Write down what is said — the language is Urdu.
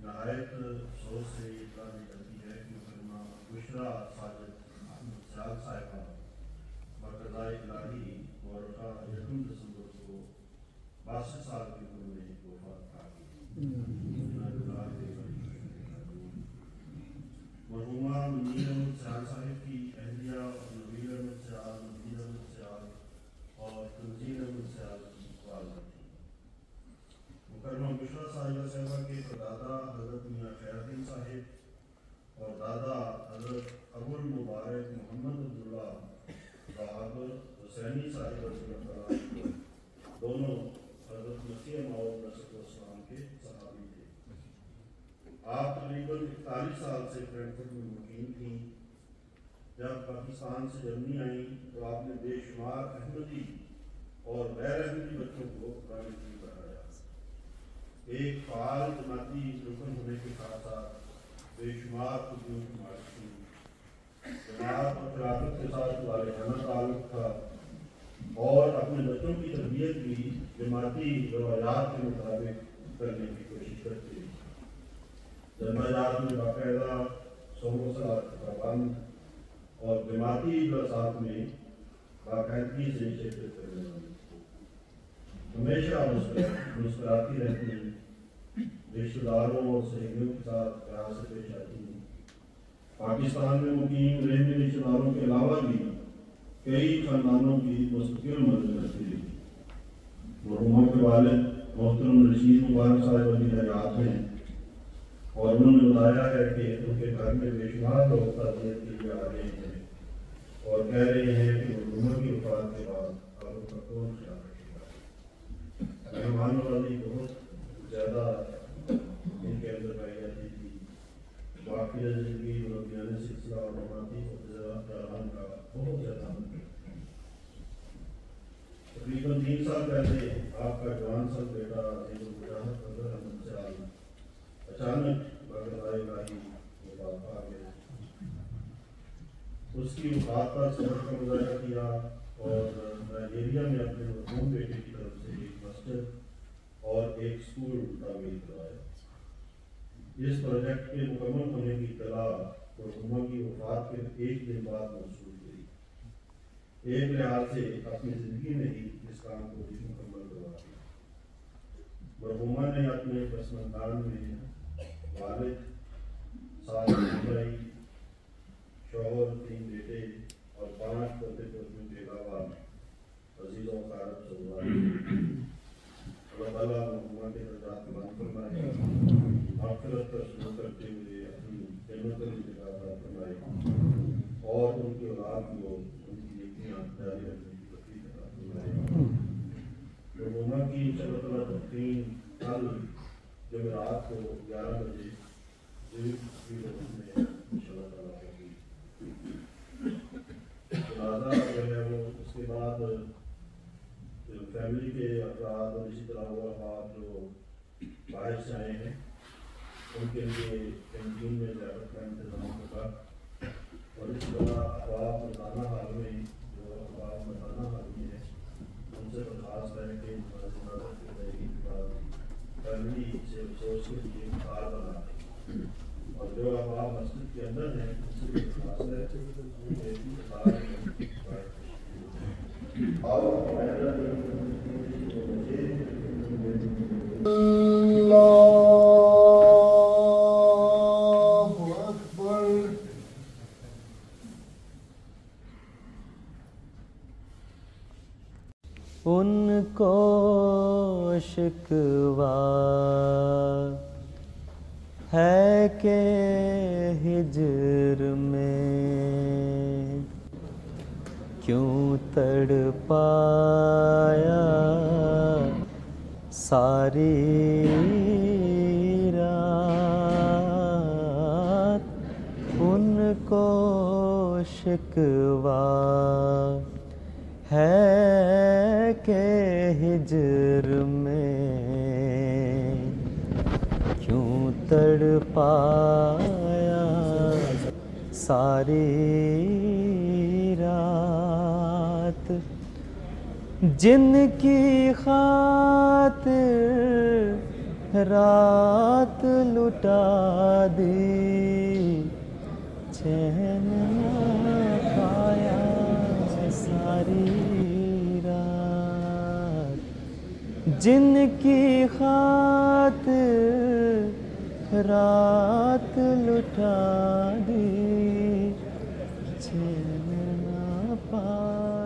نہایت افسوس سے یہ اطلاع دی جاتی ہے کہ محترمہ بشرا ساجد احمد سیال صاحبہ بقضائے الہی مورخہ 1 دسمبر کو 62 سال کی عمر میں وفات پا گئی۔ مرحومہ منیر احمد سیال صاحب کی اہلیہ نویر احمد سیال، نذیر احمد سیال اور تنزیل احمد سیال کی والدہ تھی۔ محترمہ بشرا صاحبہ کے پردادا حضرت میاں خیر الدین صاحب اور دادا حضرت ابو المبارک محمد عبداللہ بہادر حسینی صاحب رضی اللہ تعالیٰ عنہ دونوں حضرت مسیح موعود علیہ السلام کے صحابی تھے۔ آپ تقریباً 41 سال سے فرینکفرٹ میں مقیم تھیں۔ جب پاکستان سے جرمنی آئیں تو آپ نے بے شمار احمدی اور غیر احمدی بچوں کو قرآن کریم پڑھایا۔ ایک فعال جماعتی رکن ہونے کے ساتھ ساتھ بے شمار خوبیوں کی مالک تھی۔ جماعت اور خلافت کے ساتھ والدانہ تعلق تھا اور اپنے بچوں کی تربیت بھی جماعتی روایات کے مطابق کرنے کی کوشش کرتے ہیں۔ جماعت میں باقاعدہ صوم و صلات کا پابند اور جماعتی جلسات میں باقاعدگی سے شرکت کرنے والی، ہمیشہ مسکراتی رہتی ہیں، رشتہ داروں اور سہیلیوں کے ساتھ پیار سے پیش آتی ہیں۔ پاکستان میں مقیم رہنے رشتہ داروں کے علاوہ بھی کئی خاندانوں کی مستقل مدد کرتی رہی۔ مرحومہ کے والد محترم رشید مبارک صاحب ابھی حیات ہیں اور انہوں نے بتایا ہے کہ ان کے گھر میں بے شمار لوگ تعزیت کے لیے آ رہے ہیں اور کہہ رہے ہیں کہ مرحومہ کی وفات کے بعد آپ ان کا کون خیال رکھے گا۔ مہمان نوازی بہت زیادہ ان کے اندر پائی جاتی تھی۔ باقی زندگی مربیانہ سلسلہ اور رومانتی خیالان کا بہت زیادہ تقریباً 3 سال پہلے آپ کا جوان سال بیٹا عزیز المجاہد اظہر احمد سیال اچانک بقضائے الہی وفات پا گیا۔ اس کی وفات پر صبر کا مظاہرہ کیا اور نائجیریا میں اپنے مرحوم بیٹے کی طرف سے ایک مسجد اور ایک اسکول تعمیر کروایا۔ اس پروجیکٹ کے مکمل ہونے کی اطلاع مرحومہ کی وفات کے 1 دن بعد موصول ہوئی۔ ایک لحاظ سے اپنی زندگی میں ہی اس کام کو بھی مکمل کروا دیا۔ مرحومہ نے اپنے پس مندان میں والد، 7 بھائی، شوہر، 3 بیٹے اور 5 پوتے پوتیوں کے علاوہ عزیز و اقارب سے اللہ تعالیٰ مرحومہ کے درجات بلند فرمائے، مغفرت کا شروع کرتے ہوئے اپنی جنت کی جگہ عطا فرمائے اور ان کی اولاد کو ان کی نیکیاں جاری رکھنے کی توفیق عطا فرمائے۔ مرحومہ کی انشاءاللہ تعالیٰ تدفین کل جمعرات کو 11 بجے میں انشاءاللہ تعالیٰ ہوگی۔ جنازہ جو ہے وہ اس کے بعد فیملی کے افراد اور اسی طرح وہ افراد جو باہر سے آئے ہیں ان کے لیے کینٹین میں زیارت کا انتظام ہوگا اور اس طرح افراد مردانہ حال میں جو افراد مردانہ حال میں ہیں ان سے درخواست ہے کہ جنازہ کی ادائیگی کے بعد فیملی سے افسوس کے لیے کار بنا دیں اور جو افراد مسجد کے اندر ہیں ان سے درخواست ہے کہ ان کو شکوہ ہے کہ ہجر میں کیوں تڑپایا ساری رات، ان کو شکوہ ہے کہ ہجر میں کیوں تڑپایا ساری رات، جن کی خاطر رات لٹا دی، چین نہ پایا ساری رات، جن کی خاطر رات لٹا دی، چین نہ پایا